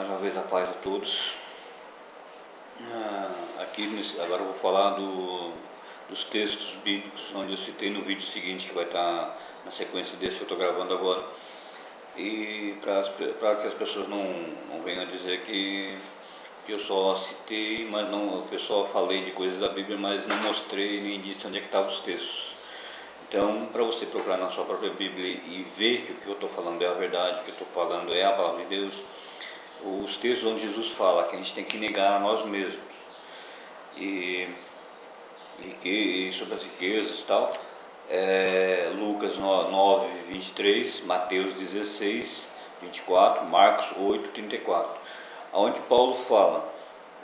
Mais uma vez a paz a todos. Agora eu vou falar dos textos bíblicos, onde eu citei no vídeo seguinte, que vai estar na sequência desse que eu estou gravando agora. E para que as pessoas não venham dizer que eu só citei, mas não, que eu só falei de coisas da Bíblia, mas não mostrei nem disse onde é que estavam os textos. Então, para você procurar na sua própria Bíblia e ver que o que eu estou falando é a verdade, o que eu estou falando é a palavra de Deus, os textos onde Jesus fala que a gente tem que negar a nós mesmos e sobre as riquezas e tal, Lucas 9, 23, Mateus 16, 24, Marcos 8, 34, onde Paulo fala,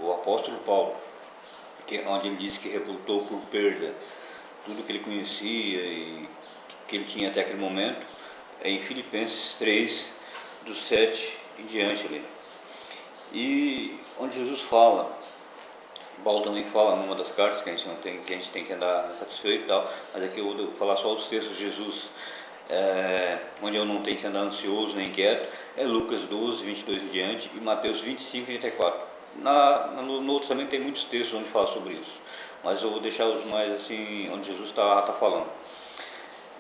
o apóstolo Paulo, onde ele diz que reputou por perda tudo que ele conhecia e que ele tinha até aquele momento, é em Filipenses 3, do 7 em diante ali. E onde Jesus fala, Paulo também fala numa das cartas que a gente tem que andar satisfeito e tal, mas aqui eu vou falar só os textos de Jesus, onde eu não tenho que andar ansioso nem inquieto, é Lucas 12, 22 em diante e Mateus 25, 34. No Novo Testamento tem muitos textos onde fala sobre isso, mas eu vou deixar os mais assim, onde Jesus está falando.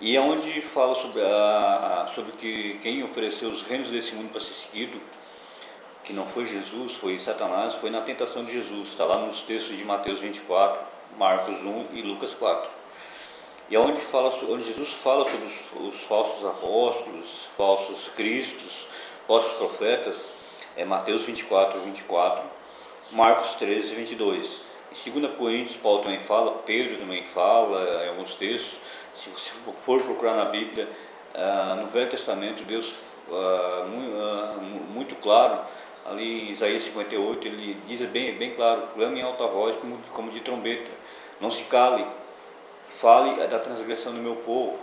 E é onde fala sobre que quem ofereceu os reinos desse mundo para ser seguido, que não foi Jesus, foi Satanás, foi na tentação de Jesus. Está lá nos textos de Mateus 24, Marcos 1 e Lucas 4. E é onde Jesus fala sobre os falsos apóstolos, falsos cristos, falsos profetas, é Mateus 24, 24, Marcos 13, 22. Em 2 Coríntios, Paulo também fala, Pedro também fala em alguns textos. Se você for procurar na Bíblia, no Velho Testamento, Deus muito claro, ali em Isaías 58, ele diz bem claro: clame em alta voz como de trombeta, não se cale, fale da transgressão do meu povo,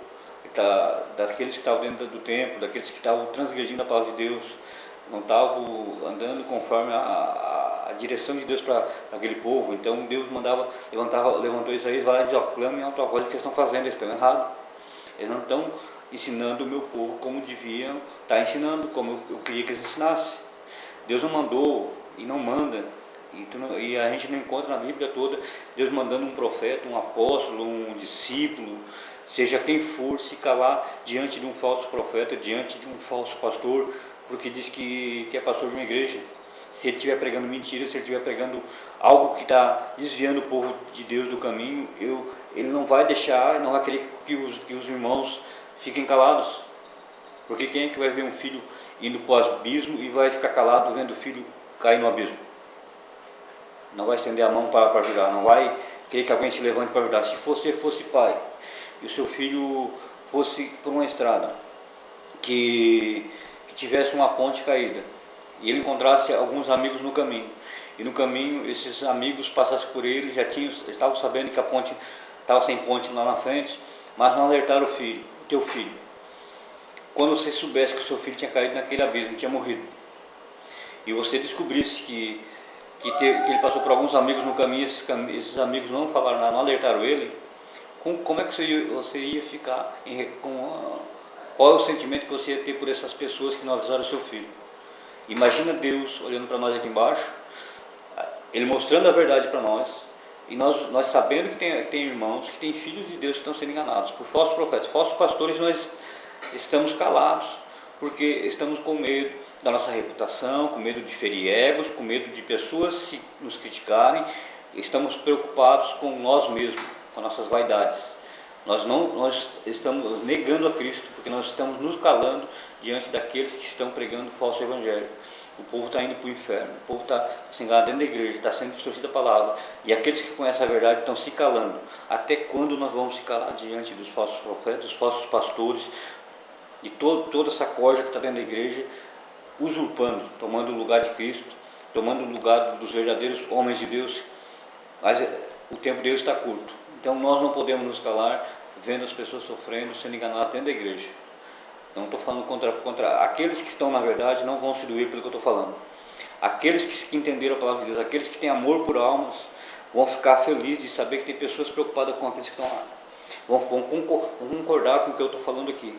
daqueles que estavam dentro do templo, daqueles que estavam transgredindo a palavra de Deus, não estavam andando conforme a direção de Deus para aquele povo. Então Deus levantou Isaías e vai lá e diz: clame em alta voz o que eles estão fazendo, eles estão errados, eles não estão ensinando o meu povo como deviam estar ensinando, como eu queria que eles ensinassem. Deus não mandou e não manda, e a gente não encontra na Bíblia toda Deus mandando um profeta, um apóstolo, um discípulo, seja quem for, se calar diante de um falso profeta, diante de um falso pastor, porque diz que é pastor de uma igreja. Se ele estiver pregando mentira, se ele estiver pregando algo que está desviando o povo de Deus do caminho, ele não vai deixar, não vai querer que os irmãos fiquem calados. Porque quem é que vai ver um filho indo para o abismo e vai ficar calado vendo o filho cair no abismo? Não vai estender a mão para ajudar, não vai querer que alguém se levante para ajudar. Se você fosse pai e o seu filho fosse por uma estrada que tivesse uma ponte caída e ele encontrasse alguns amigos no caminho, e no caminho esses amigos passassem por ele, estavam sabendo que a ponte estava sem ponte lá na frente, mas não alertaram o teu filho. Quando você soubesse que o seu filho tinha caído naquele abismo, tinha morrido, e você descobrisse que ele passou por alguns amigos no caminho, esses amigos não falaram nada, não alertaram ele, como é que você ia ficar? Qual é o sentimento que você ia ter por essas pessoas que não avisaram o seu filho? Imagina Deus olhando para nós aqui embaixo, Ele mostrando a verdade para nós, e nós sabendo que tem irmãos, que tem filhos de Deus que estão sendo enganados por falsos profetas, falsos pastores. Nós estamos calados, porque estamos com medo da nossa reputação, com medo de ferir egos, com medo de pessoas nos criticarem. Estamos preocupados com nós mesmos, com nossas vaidades. Nós estamos negando a Cristo, porque nós estamos nos calando diante daqueles que estão pregando o falso evangelho. O povo está indo para o inferno, o povo está se enganando dentro da igreja, está sendo distorcida a palavra, e aqueles que conhecem a verdade estão se calando. Até quando nós vamos se calar diante dos falsos profetas, dos falsos pastores, de toda essa corja que está dentro da igreja, usurpando, tomando o lugar de Cristo, tomando o lugar dos verdadeiros homens de Deus? Mas o tempo de Deus está curto, então nós não podemos nos calar vendo as pessoas sofrendo, sendo enganadas dentro da igreja. Não estou falando contra aqueles que estão na verdade, não vão se doer pelo que eu estou falando. Aqueles que entenderam a palavra de Deus, aqueles que têm amor por almas, vão ficar felizes de saber que tem pessoas preocupadas com aqueles que estão lá. Vão concordar com o que eu estou falando aqui.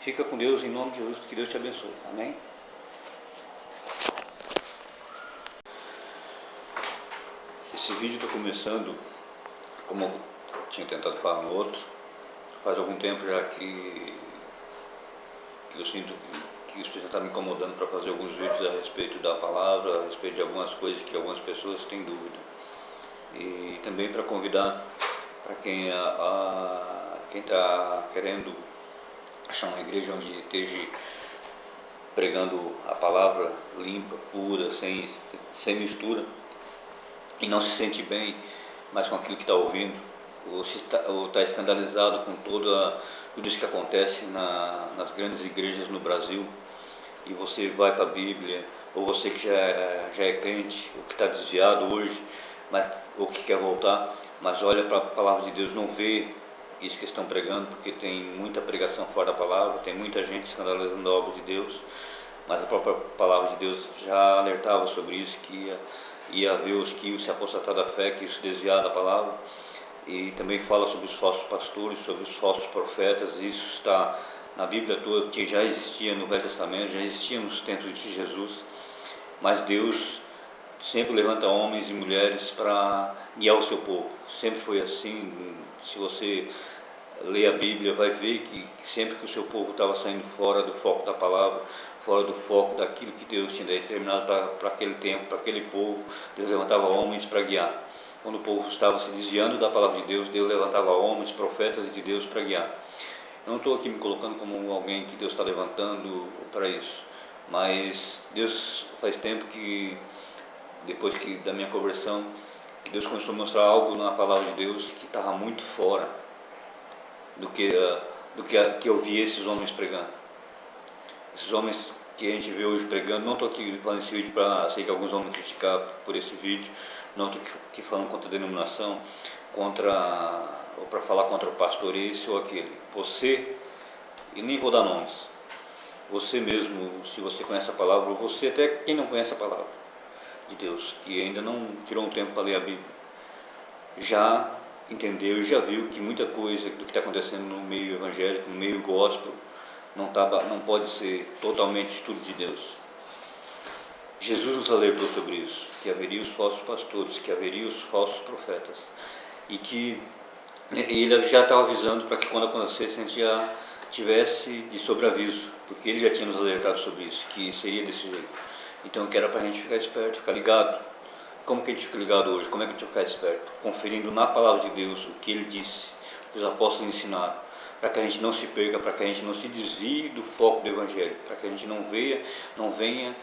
Fica com Deus, em nome de Jesus, que Deus te abençoe. Amém? Esse vídeo está começando, como eu tinha tentado falar no outro, faz algum tempo já que eu sinto que o Espírito está me incomodando para fazer alguns vídeos a respeito da palavra, a respeito de algumas coisas que algumas pessoas têm dúvida. E também para convidar para quem está querendo achar uma igreja onde esteja pregando a palavra limpa, pura, sem mistura, e não se sente bem mais com aquilo que está ouvindo, ou está escandalizado com tudo isso que acontece nas grandes igrejas no Brasil, e você vai para a Bíblia, ou você que já é crente, ou que está desviado hoje, ou que quer voltar, mas olha para a palavra de Deus, não vê isso que estão pregando, porque tem muita pregação fora da palavra, tem muita gente escandalizando a obra de Deus, mas a própria palavra de Deus já alertava sobre isso, que ia haver os que iam se apostatar da fé, que iam se desviar da palavra, e também fala sobre os falsos pastores, sobre os falsos profetas. Isso está na Bíblia toda, que já existia no Velho Testamento, já existia nos tempos de Jesus, mas Deus sempre levanta homens e mulheres para guiar o seu povo, sempre foi assim. Se você lê a Bíblia, vai ver que sempre que o seu povo estava saindo fora do foco da palavra, fora do foco daquilo que Deus tinha determinado para aquele tempo, para aquele povo, Deus levantava homens para guiar. Quando o povo estava se desviando da palavra de Deus, Deus levantava homens, profetas de Deus para guiar. Eu não estou aqui me colocando como alguém que Deus está levantando para isso, mas Deus faz tempo que, depois da minha conversão, que Deus começou a mostrar algo na palavra de Deus que estava muito fora do que eu vi esses homens pregando. Esses homens que a gente vê hoje pregando, não estou aqui falando esse vídeo para, sei que alguns vão me criticar por esse vídeo, não estou aqui falando contra a denominação, ou para falar contra o pastor esse ou aquele. Você, e nem vou dar nomes, você mesmo, se você conhece a palavra, ou você até quem não conhece a palavra de Deus, que ainda não tirou um tempo para ler a Bíblia, já entendeu e já viu que muita coisa do que está acontecendo no meio evangélico, no meio gospel, não pode ser totalmente tudo de Deus. Jesus nos alertou sobre isso, que haveria os falsos pastores, que haveria os falsos profetas, e que ele já estava avisando para que quando acontecesse a gente já tivesse de sobreaviso, porque ele já tinha nos alertado sobre isso, que seria desse jeito. Então que era para a gente ficar esperto, ficar ligado. Como que a gente fica ligado hoje? Como é que a gente fica esperto? Conferindo na palavra de Deus o que ele disse, o que os apóstolos ensinaram, para que a gente não se perca, para que a gente não se desvie do foco do Evangelho, para que a gente não venha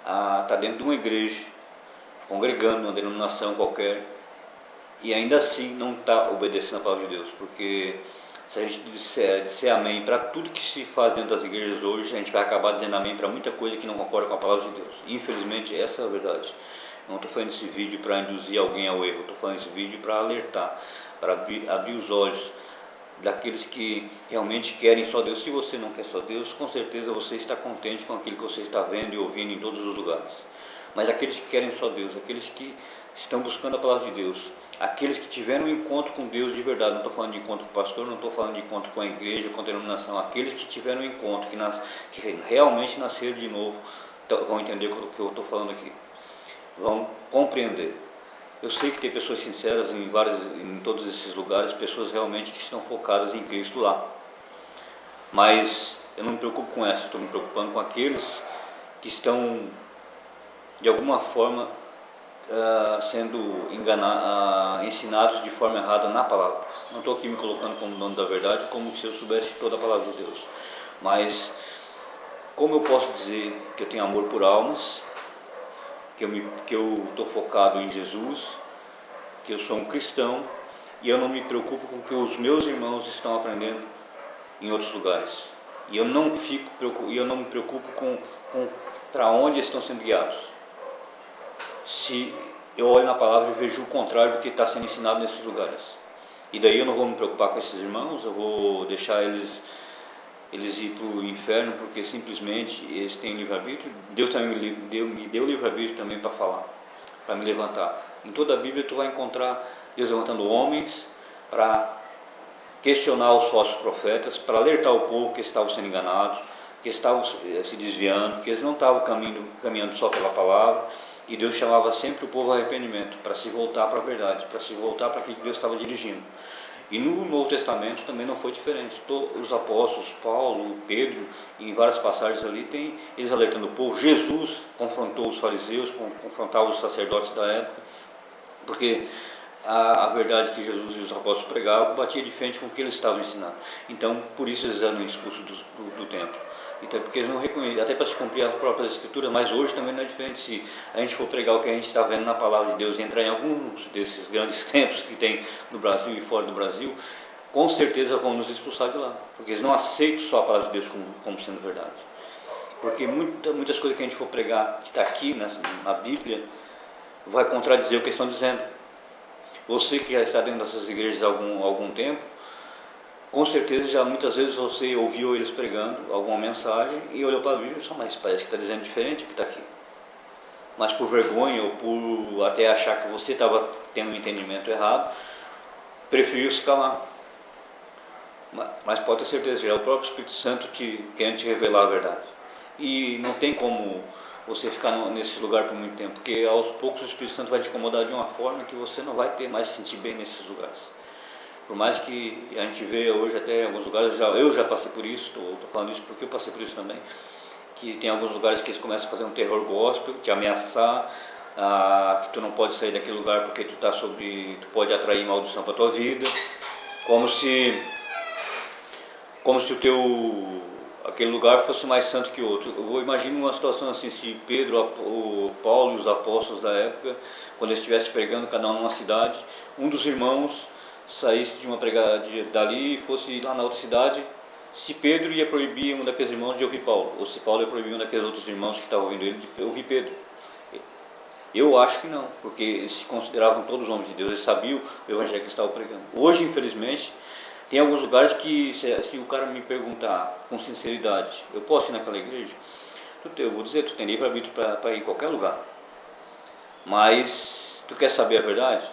a estar dentro de uma igreja, congregando numa denominação qualquer, e ainda assim não está obedecendo a palavra de Deus, porque se a gente disser amém para tudo que se faz dentro das igrejas hoje, a gente vai acabar dizendo amém para muita coisa que não concorda com a palavra de Deus. Infelizmente, essa é a verdade. Não estou fazendo esse vídeo para induzir alguém ao erro, estou fazendo esse vídeo para alertar, para abrir os olhos daqueles que realmente querem só Deus. Se você não quer só Deus, com certeza você está contente com aquilo que você está vendo e ouvindo em todos os lugares. Mas aqueles que querem só Deus, aqueles que estão buscando a palavra de Deus, aqueles que tiveram um encontro com Deus de verdade, não estou falando de encontro com o pastor, não estou falando de encontro com a igreja, com a denominação, aqueles que tiveram um encontro, que realmente nasceram de novo, vão entender o que eu estou falando aqui, vão compreender. Eu sei que tem pessoas sinceras em todos esses lugares, pessoas realmente que estão focadas em Cristo lá, mas eu não me preocupo com essa, estou me preocupando com aqueles que estão de alguma forma sendo ensinados de forma errada na palavra. Não estou aqui me colocando como dono da verdade, como se eu soubesse toda a palavra de Deus, mas como eu posso dizer que eu tenho amor por almas, que eu estou focado em Jesus, que eu sou um cristão, e eu não me preocupo com o que os meus irmãos estão aprendendo em outros lugares, e eu não me preocupo com para onde estão sendo guiados. Se eu olho na palavra e vejo o contrário do que está sendo ensinado nesses lugares, e daí eu não vou me preocupar com esses irmãos, eu vou deixar eles ir para o inferno, porque simplesmente eles têm livre-arbítrio. Deus também me deu livre-arbítrio também para falar, para me levantar. Em toda a Bíblia tu vai encontrar Deus levantando homens para questionar os falsos profetas, para alertar o povo que estavam sendo enganados, que estavam se desviando, que eles não estavam caminhando só pela palavra, E Deus chamava sempre o povo ao arrependimento, para se voltar para a verdade, para se voltar para aquilo que Deus estava dirigindo. E no Novo Testamento também não foi diferente. Todos os apóstolos, Paulo, Pedro, em várias passagens ali, tem eles alertando o povo. Jesus confrontou os fariseus, confrontava os sacerdotes da época, porque a verdade que Jesus e os apóstolos pregavam batia de frente com o que eles estavam ensinando. Então, por isso eles eram expulsos do templo. Então, porque eles não reconhecem, até para se cumprir as próprias escrituras, mas hoje também não é diferente. Se a gente for pregar o que a gente está vendo na palavra de Deus e entrar em alguns desses grandes templos que tem no Brasil e fora do Brasil, com certeza vão nos expulsar de lá, porque eles não aceitam só a palavra de Deus como sendo verdade. Porque muitas coisas que a gente for pregar, que está aqui na Bíblia, vai contradizer o que eles estão dizendo. Você que já está dentro dessas igrejas há algum tempo, com certeza já muitas vezes você ouviu eles pregando alguma mensagem e olhou para a Bíblia e disse, mas parece que está dizendo diferente o que está aqui. Mas por vergonha ou por até achar que você estava tendo um entendimento errado, preferiu se calar. Mas pode ter certeza, já é o próprio Espírito Santo querendo te revelar a verdade. E não tem como você ficar nesse lugar por muito tempo, porque aos poucos o Espírito Santo vai te incomodar de uma forma que você não vai ter mais se sentir bem nesses lugares. Por mais que a gente vê hoje até em alguns lugares, eu já passei por isso, estou falando isso porque eu passei por isso também, que tem alguns lugares que eles começam a fazer um terror gospel, te ameaçar, que tu não pode sair daquele lugar porque tu pode atrair maldição para a tua vida, como se aquele lugar fosse mais santo que outro. Eu imagino uma situação assim, se Pedro, o Paulo e os apóstolos da época, quando eles estivessem pregando cada um numa cidade, um dos irmãos saísse de uma pregada dali e fosse lá na outra cidade, se Pedro ia proibir um daqueles irmãos de ouvir Paulo, ou se Paulo ia proibir um daqueles outros irmãos que estavam ouvindo ele de ouvir Pedro. Eu acho que não, porque eles se consideravam todos homens de Deus, eles sabiam o evangelho que eles estavam pregando. Hoje, infelizmente, tem alguns lugares que, se o cara me perguntar com sinceridade, eu posso ir naquela igreja? Eu vou dizer, tu tem livre-arbítrio para ir em qualquer lugar. Mas, tu quer saber a verdade?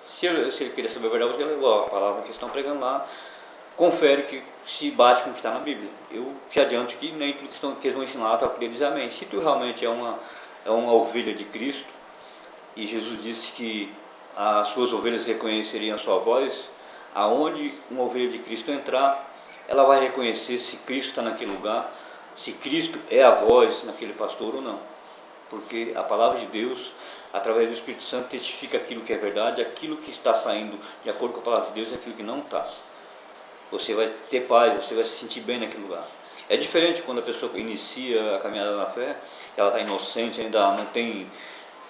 Se ele queria saber a verdade, você levou a palavra que eles estão pregando lá, confere que se bate com o que está na Bíblia. Eu te adianto que nem tudo que eles vão ensinar tu vai poder dizer amém. Se tu realmente é uma ovelha de Cristo, e Jesus disse que as suas ovelhas reconheceriam a sua voz, aonde uma ovelha de Cristo entrar, ela vai reconhecer se Cristo está naquele lugar, se Cristo é a voz naquele pastor ou não. Porque a palavra de Deus, através do Espírito Santo, testifica aquilo que é verdade, aquilo que está saindo de acordo com a palavra de Deus e aquilo que não está. Você vai ter paz, você vai se sentir bem naquele lugar. É diferente quando a pessoa inicia a caminhada na fé, ela está inocente, ainda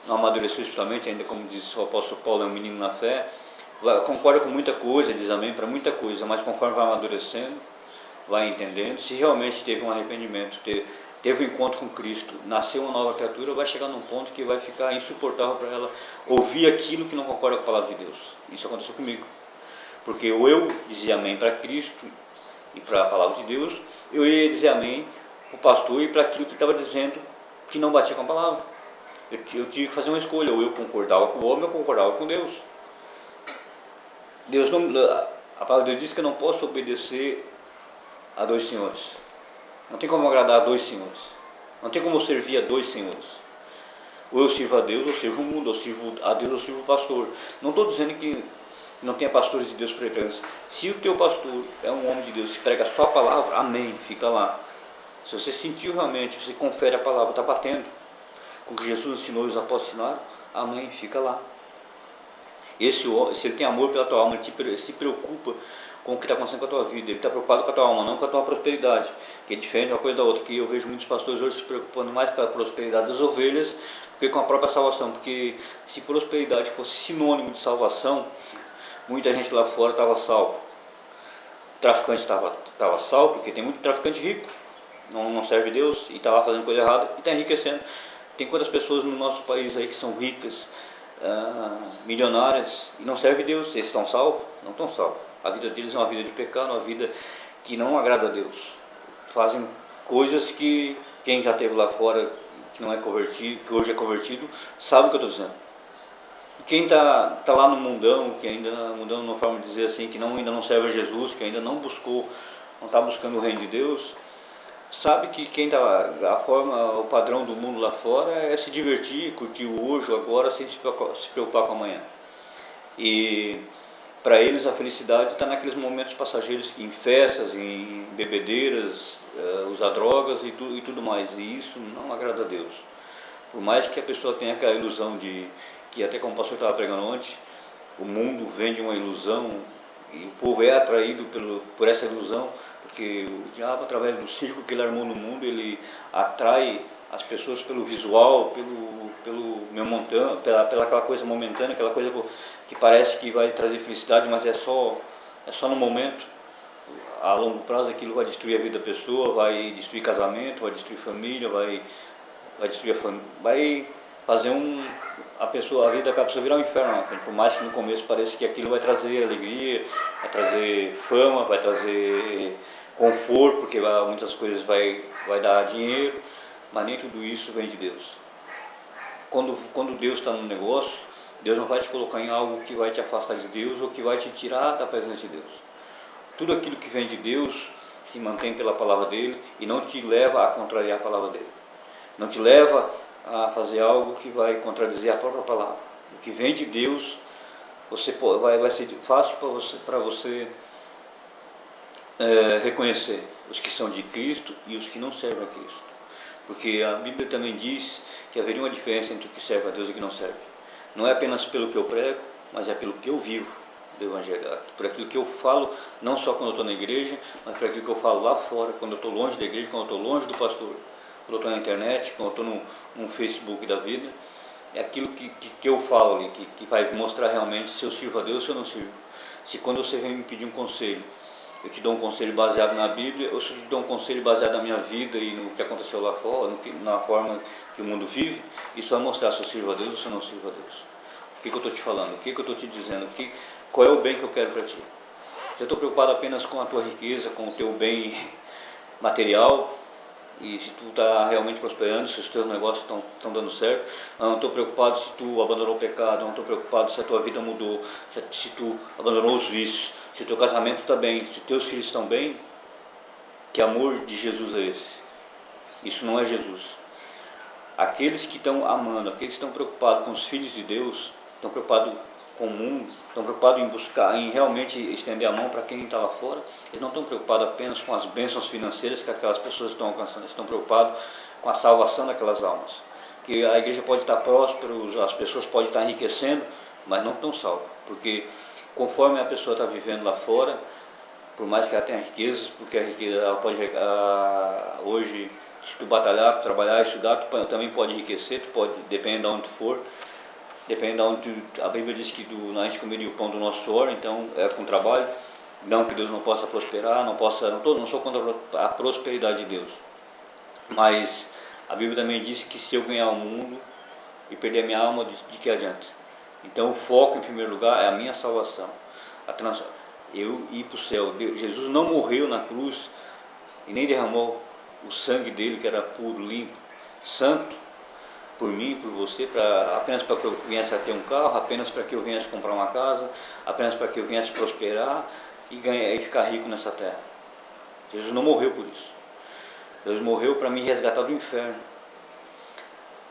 não amadureceu espiritualmente, ainda como diz o apóstolo Paulo, é um menino na fé, concorda com muita coisa, diz amém para muita coisa, mas conforme vai amadurecendo, vai entendendo, se realmente teve um arrependimento, teve um encontro com Cristo, nasceu uma nova criatura, vai chegar num ponto que vai ficar insuportável para ela ouvir aquilo que não concorda com a palavra de Deus. Isso aconteceu comigo, porque ou eu dizia amém para Cristo e para a palavra de Deus, eu ia dizer amém para o pastor e para aquilo que ele estava dizendo que não batia com a palavra. Eu tive que fazer uma escolha, ou eu concordava com o homem ou eu concordava com Deus. A palavra de Deus diz que eu não posso obedecer a dois senhores. Não tem como agradar a dois senhores. Não tem como eu servir a dois senhores. Ou eu sirvo a Deus, ou eu sirvo o mundo, ou eu sirvo a Deus, ou eu sirvo o pastor. Não estou dizendo que não tenha pastores de Deus pregando. Se o teu pastor é um homem de Deus que prega só a palavra, amém, fica lá. Se você sentiu realmente, você confere a palavra, está batendo com o que Jesus ensinou e os apóstolos ensinaram, amém, fica lá. Se ele tem amor pela tua alma, ele se preocupa com o que está acontecendo com a tua vida, ele está preocupado com a tua alma, não com a tua prosperidade, que é diferente de uma coisa da outra, que eu vejo muitos pastores hoje se preocupando mais com a prosperidade das ovelhas do que com a própria salvação, porque se prosperidade fosse sinônimo de salvação, muita gente lá fora estava salvo. O traficante estava salvo, porque tem muito traficante rico, não serve Deus, e está lá fazendo coisa errada, e está enriquecendo. Tem quantas pessoas no nosso país aí que são ricas, milionárias, e não servem Deus? Eles estão salvos? Não estão salvos. A vida deles é uma vida de pecado, uma vida que não agrada a Deus. Fazem coisas que quem já esteve lá fora, que não é convertido, que hoje é convertido, sabe o que eu estou dizendo. Quem está lá no mundão, que ainda mundão não forma de dizer assim, que ainda não serve a Jesus, que ainda não está buscando o reino de Deus, sabe que quem tá, a forma, o padrão do mundo lá fora é se divertir, curtir o hoje, o agora, sem se preocupar com amanhã. E para eles a felicidade está naqueles momentos passageiros, em festas, em bebedeiras, usar drogas e tudo mais. E isso não agrada a Deus. Por mais que a pessoa tenha aquela ilusão de, que até como o pastor estava pregando ontem, o mundo vende uma ilusão e o povo é atraído por essa ilusão, porque o diabo, através do circo que ele armou no mundo, ele atrai as pessoas pelo visual, pelo montão, pela aquela coisa momentânea, aquela coisa que parece que vai trazer felicidade, mas é só no momento. A longo prazo aquilo vai destruir a vida da pessoa, vai destruir casamento, vai destruir família, vai destruir a família, vai fazer a vida da pessoa virar um inferno na frente. Por mais que no começo pareça que aquilo vai trazer alegria, vai trazer fama, vai trazer conforto, porque muitas coisas vai dar dinheiro, mas nem tudo isso vem de Deus. Quando Deus está no negócio, Deus não vai te colocar em algo que vai te afastar de Deus ou que vai te tirar da presença de Deus. Tudo aquilo que vem de Deus se mantém pela palavra dele e não te leva a contrariar a palavra dele. Não te leva a fazer algo que vai contradizer a própria palavra. O que vem de Deus, vai ser fácil para você reconhecer os que são de Cristo e os que não servem a Cristo. Porque a Bíblia também diz que haveria uma diferença entre o que serve a Deus e o que não serve. Não é apenas pelo que eu prego, mas é pelo que eu vivo do Evangelho. Por aquilo que eu falo, não só quando eu estou na igreja, mas por aquilo que eu falo lá fora, quando eu estou longe da igreja, quando eu estou longe do pastor, quando eu estou na internet, quando eu estou no Facebook da vida. É aquilo que eu falo ali, que vai mostrar realmente se eu sirvo a Deus ou se eu não sirvo. Se quando você vem me pedir um conselho, eu te dou um conselho baseado na Bíblia, ou se eu te dou um conselho baseado na minha vida e no que aconteceu lá fora, na forma que o mundo vive, isso vai mostrar se eu sirvo a Deus ou se eu não sirvo a Deus. O que eu estou te falando? O que eu estou te dizendo? Qual é o bem que eu quero para ti? Se eu estou preocupado apenas com a tua riqueza, com o teu bem material, e se tu está realmente prosperando, se os teus negócios estão dando certo, eu não estou preocupado se tu abandonou o pecado, eu não estou preocupado se a tua vida mudou, se tu abandonou os vícios, se o teu casamento está bem, se teus filhos estão bem. Que amor de Jesus é esse? Isso não é Jesus. Aqueles que estão amando, aqueles que estão preocupados com os filhos de Deus, estão preocupados com o mundo, estão preocupados em buscar, em realmente estender a mão para quem está lá fora. Eles não estão preocupados apenas com as bênçãos financeiras que aquelas pessoas estão alcançando, eles estão preocupados com a salvação daquelas almas. Que a igreja pode estar próspera, as pessoas podem estar enriquecendo, mas não estão salvas, porque conforme a pessoa está vivendo lá fora, por mais que ela tenha riquezas, porque a riqueza ela pode hoje, se tu batalhar, trabalhar, estudar, tu também pode enriquecer, tu pode, depende de onde tu for. Depende de onde a Bíblia diz que a gente comeria o pão do nosso suor, então é com trabalho. Não que Deus não possa prosperar, não sou contra a prosperidade de Deus. Mas a Bíblia também diz que se eu ganhar o mundo e perder a minha alma, de que adianta? Então o foco em primeiro lugar é a minha salvação. Eu ir para o céu. Jesus não morreu na cruz e nem derramou o sangue dele, que era puro, limpo, santo, por mim, por você, apenas para que eu viesse a ter um carro, apenas para que eu viesse comprar uma casa, apenas para que eu viesse prosperar e ficar rico nessa terra. Jesus não morreu por isso. Deus morreu para me resgatar do inferno,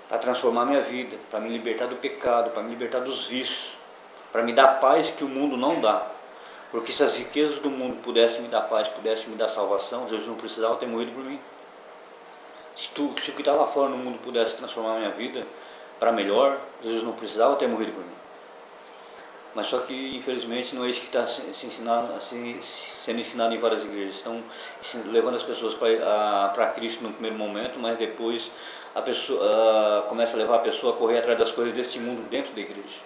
para transformar minha vida, para me libertar do pecado, para me libertar dos vícios, para me dar paz que o mundo não dá. Porque se as riquezas do mundo pudessem me dar paz, pudessem me dar salvação, Jesus não precisava ter morrido por mim. Se o que está lá fora no mundo pudesse transformar a minha vida para melhor, Jesus não precisava ter morrido por mim. Mas só que, infelizmente, não é isso que está sendo ensinado em várias igrejas. Estão levando as pessoas para Cristo no primeiro momento, mas depois a pessoa começa a levar a pessoa a correr atrás das coisas deste mundo dentro da igreja.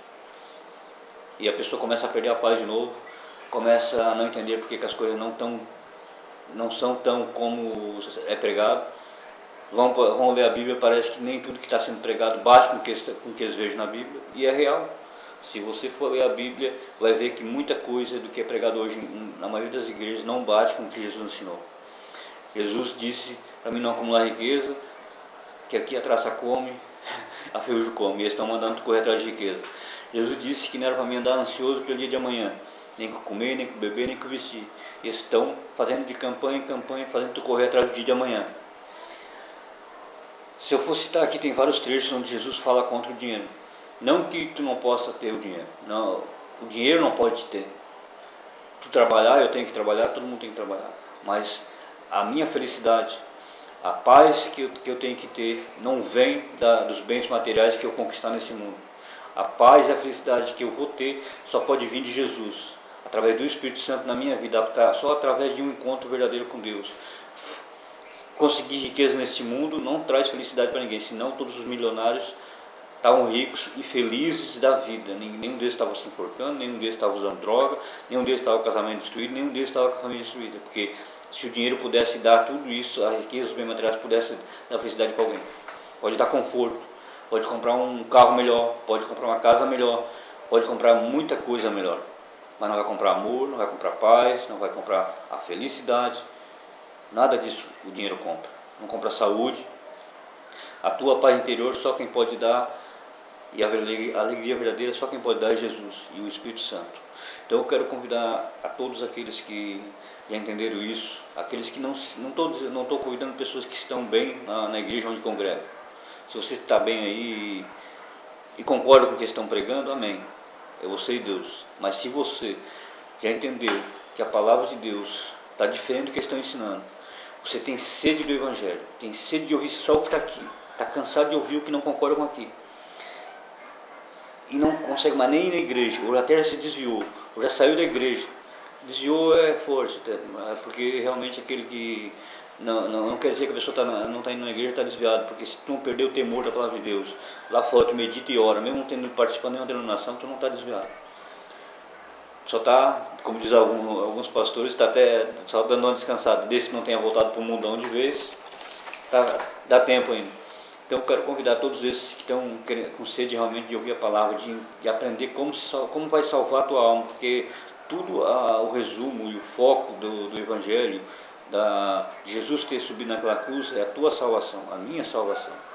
E a pessoa começa a perder a paz de novo, começa a não entender porque que as coisas não são tão como é pregado. Vão ler a Bíblia, parece que nem tudo que está sendo pregado bate com o que eles vejam na Bíblia, e é real. Se você for ler a Bíblia, vai ver que muita coisa do que é pregado hoje na maioria das igrejas não bate com o que Jesus ensinou. Jesus disse para mim não acumular riqueza, que aqui a traça come, a ferrugem come, e eles estão mandando correr atrás de riqueza. Jesus disse que não era para mim andar ansioso pelo dia de amanhã, nem com comer, nem com beber, nem com vestir. Eles estão fazendo de campanha em campanha, fazendo tu correr atrás do dia de amanhã. Se eu for citar aqui, tem vários trechos onde Jesus fala contra o dinheiro. Não que tu não possa ter o dinheiro. Não, o dinheiro não pode te ter. Tu trabalhar, eu tenho que trabalhar, todo mundo tem que trabalhar. Mas a minha felicidade, a paz que eu tenho que ter, não vem dos bens materiais que eu conquistar nesse mundo. A paz e a felicidade que eu vou ter só pode vir de Jesus, através do Espírito Santo na minha vida, só através de um encontro verdadeiro com Deus. Conseguir riqueza neste mundo não traz felicidade para ninguém, senão todos os milionários estavam ricos e felizes da vida. Nenhum deles estava se enforcando, nenhum deles estava usando droga, nenhum deles estava com o casamento destruído, nenhum deles estava com a família destruída. Porque se o dinheiro pudesse dar tudo isso, a riqueza, os bens materiais pudessem dar felicidade para alguém. Pode dar conforto, pode comprar um carro melhor, pode comprar uma casa melhor, pode comprar muita coisa melhor. Mas não vai comprar amor, não vai comprar paz, não vai comprar a felicidade. Nada disso o dinheiro compra. Não compra saúde. A tua paz interior só quem pode dar, e a alegria verdadeira só quem pode dar é Jesus e o Espírito Santo. Então eu quero convidar a todos aqueles que já entenderam isso, aqueles que não estou convidando pessoas que estão bem na igreja onde congregam. Se você está bem aí e concorda com o que estão pregando, amém. É você e Deus. Mas se você já entendeu que a palavra de Deus está diferente do que estão ensinando, você tem sede do Evangelho, tem sede de ouvir só o que está aqui, está cansado de ouvir o que não concorda com aqui, e não consegue mais nem ir na igreja, ou até já se desviou, ou já saiu da igreja. Desviou é forte, porque realmente aquele que não quer dizer que a pessoa não está indo na igreja está desviado, porque se tu não perder o temor da palavra de Deus, lá fora tu medita e ora, mesmo não tendo participado de nenhuma denominação, tu não está desviado. Só está, como diz alguns pastores, está até só dando uma descansada, desde que não tenha voltado para o mundão de vez, dá tempo ainda. Então eu quero convidar todos esses que estão com sede realmente de ouvir a palavra, de aprender como vai salvar a tua alma, porque tudo o resumo e o foco do Evangelho, de Jesus ter subido naquela cruz, é a tua salvação, a minha salvação.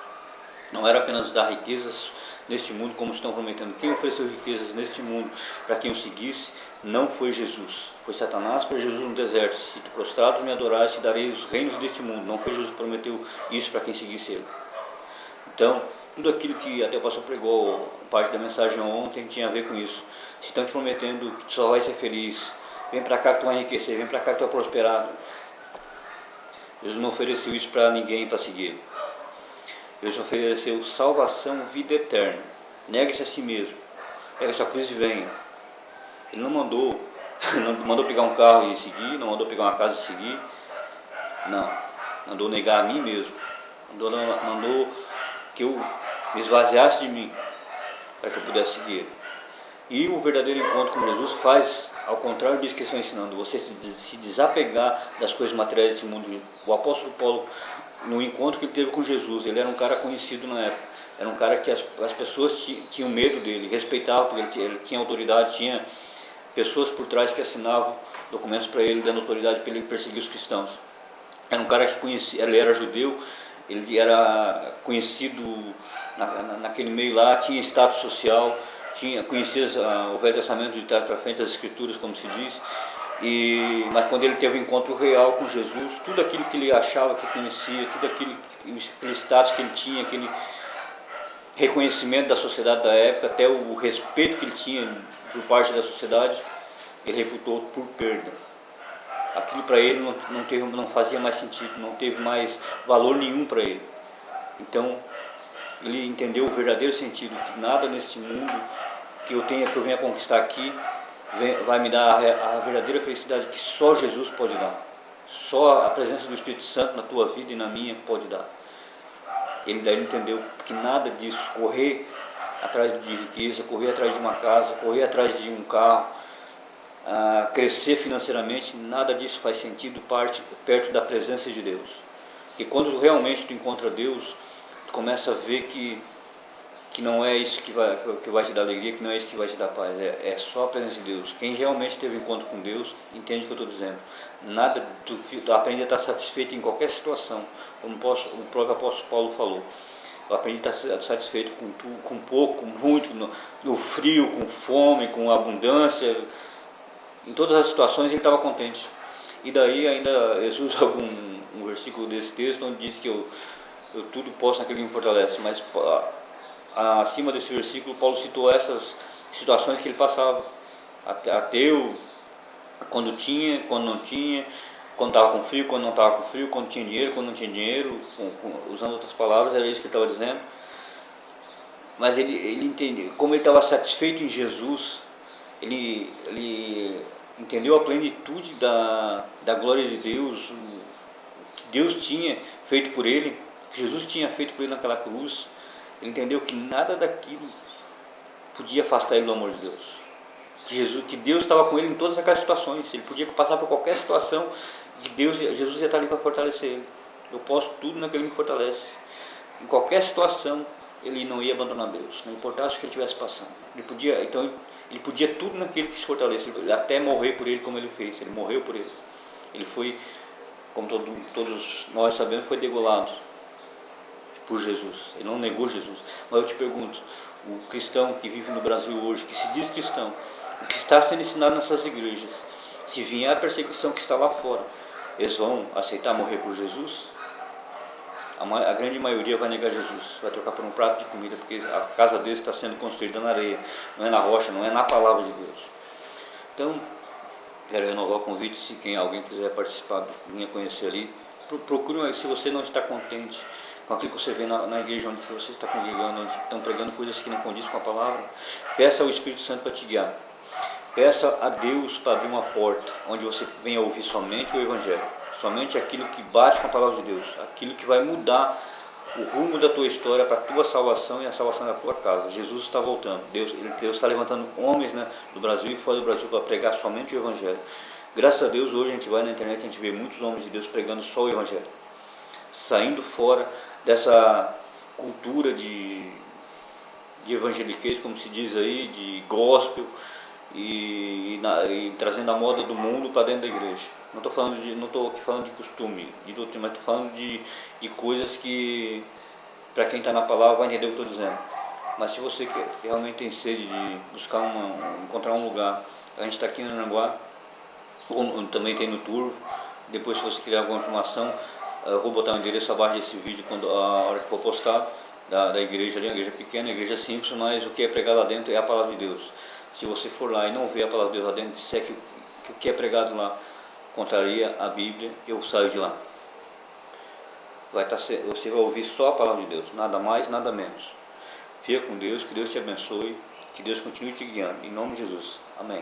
Não era apenas dar riquezas neste mundo, como estão prometendo. Quem ofereceu riquezas neste mundo para quem o seguisse não foi Jesus. Foi Satanás para Jesus no deserto. Se tu prostrado me adorares, te darei os reinos deste mundo. Não foi Jesus que prometeu isso para quem seguisse ele. Então, tudo aquilo que até o pastor pregou, parte da mensagem ontem, tinha a ver com isso. Se estão te prometendo que tu só vai ser feliz, vem para cá que tu vai enriquecer, vem para cá que tu vai prosperar. Jesus não ofereceu isso para ninguém para seguir. Deus ofereceu salvação, vida eterna. Negue-se a si mesmo. Pega sua cruz e venha. Ele não mandou pegar um carro e seguir, não mandou pegar uma casa e seguir. Não. Mandou negar a mim mesmo. Mandou que eu me esvaziasse de mim para que eu pudesse seguir ele. E o verdadeiro encontro com Jesus faz, ao contrário disso que estão ensinando, você se desapegar das coisas materiais desse mundo. O apóstolo Paulo, no encontro que ele teve com Jesus, ele era um cara conhecido na época, era um cara que as pessoas tinham medo dele, respeitavam, porque ele tinha autoridade, tinha pessoas por trás que assinavam documentos para ele, dando autoridade para ele perseguir os cristãos. Era um cara que conhecia, ele era judeu, ele era conhecido naquele meio lá, tinha status social, conhecia o Velho Testamento de trás para frente, as Escrituras, como se diz. Mas quando ele teve um encontro real com Jesus, tudo aquilo que ele achava que conhecia, tudo aquele status que ele tinha, aquele reconhecimento da sociedade da época, até o respeito que ele tinha por parte da sociedade, ele reputou por perda. Aquilo para ele não fazia mais sentido, não teve mais valor nenhum para ele. Então ele entendeu o verdadeiro sentido, que nada nesse mundo que eu venha conquistar aqui vai me dar a verdadeira felicidade que só Jesus pode dar. Só a presença do Espírito Santo na tua vida e na minha pode dar. Ele daí entendeu que nada disso, correr atrás de riqueza, correr atrás de uma casa, correr atrás de um carro, crescer financeiramente, nada disso faz sentido perto da presença de Deus. Porque quando realmente tu encontra Deus, tu começa a ver que não é isso que vai te dar alegria, que não é isso que vai te dar paz, é só a presença de Deus. Quem realmente teve encontro com Deus, entende o que eu estou dizendo. Nada, tu aprende a estar satisfeito em qualquer situação, como o próprio apóstolo Paulo falou. Eu aprendi a estar satisfeito com pouco, muito, no frio, com fome, com abundância. Em todas as situações ele estava contente. E daí ainda Jesus usa um versículo desse texto onde diz que eu tudo posso naquele que me fortalece, mas acima desse versículo, Paulo citou essas situações que ele passava, ateu, quando tinha, quando não tinha, quando estava com frio, quando não estava com frio, quando tinha dinheiro, quando não tinha dinheiro, usando outras palavras, era isso que ele estava dizendo. Mas ele entendeu, como ele estava satisfeito em Jesus, ele entendeu a plenitude da glória de Deus, o que Deus tinha feito por ele, que Jesus tinha feito por ele naquela cruz. Ele entendeu que nada daquilo podia afastar ele do amor de Deus. Que Deus estava com ele em todas aquelas situações. Ele podia passar por qualquer situação, Jesus ia estar ali para fortalecer ele. Eu posso tudo naquele que me fortalece. Em qualquer situação, ele não ia abandonar Deus, não importasse o que ele estivesse passando. Ele podia tudo naquele que se fortalece, até morrer por ele, como ele fez. Ele morreu por ele. Ele foi, como todos nós sabemos, foi degolado por Jesus. Ele não negou Jesus. Mas eu te pergunto, o cristão que vive no Brasil hoje, que se diz cristão, o que está sendo ensinado nessas igrejas, se vier a perseguição que está lá fora, eles vão aceitar morrer por Jesus? A grande maioria vai negar Jesus, vai trocar por um prato de comida, porque a casa deles está sendo construída na areia, não é na rocha, não é na palavra de Deus. Então, quero renovar o convite, se alguém quiser participar, venha conhecer ali. Procure, se você não está contente com aquilo que você vê na igreja onde você está congregando, onde estão pregando coisas que não condizem com a palavra, peça ao Espírito Santo para te guiar. Peça a Deus para abrir uma porta onde você venha ouvir somente o Evangelho, somente aquilo que bate com a palavra de Deus, aquilo que vai mudar o rumo da tua história para a tua salvação e a salvação da tua casa. Jesus está voltando, Deus está levantando homens, né, do Brasil e fora do Brasil para pregar somente o Evangelho. Graças a Deus, hoje a gente vai na internet e a gente vê muitos homens de Deus pregando só o Evangelho, saindo fora dessa cultura de evangeliquez, como se diz aí, de gospel, e trazendo a moda do mundo para dentro da igreja. Não estou aqui falando de costume, de doutrina, mas estou falando de coisas que, para quem está na palavra, vai entender o que estou dizendo. Mas se você realmente tem sede de buscar encontrar um lugar, a gente está aqui no Aranguá, ou também tem no Turvo. Depois, se você quiser alguma informação, eu vou botar o endereço abaixo desse vídeo a hora que for postado, da igreja ali, uma igreja pequena, uma igreja simples, mas o que é pregado lá dentro é a palavra de Deus. Se você for lá e não ver a palavra de Deus lá dentro, disser que o que é pregado lá contraria a Bíblia, eu saio de lá. Você vai ouvir só a palavra de Deus, nada mais, nada menos. Fica com Deus, que Deus te abençoe, que Deus continue te guiando. Em nome de Jesus. Amém.